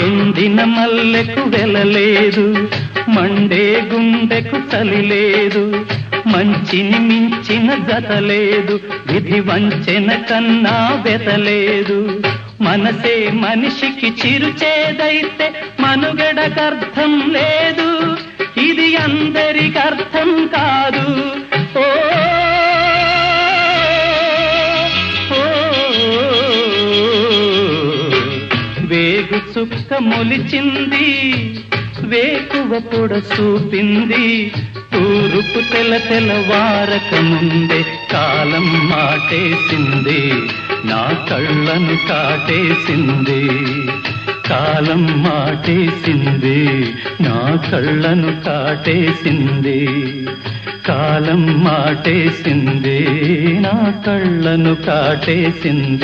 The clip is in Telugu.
ఎండిన మల్లెకు వెలలేదు, మండే గుండెకు చలి లేదు, మంచిని మించిన జతలేదు, విధి వంచెన కన్నా వెతలేదు. మనసే మనిషికి చిరుచేదైతే మనుగడకర్థం లేదు, ఇది అందరికర్థం కాదు. ఓ వేగు చుక్క మొలిచింది, వేకువ పొడ చూపింది, తూరుపు తెలవారక ముందే కాలం మాటేసింది, నా కళ్ళను కాటేసింది. కాలం మాటేసింది, నా కళ్ళను కాటేసింది. కాలం మాటేసింది, నా కళ్ళను కాటేసింది.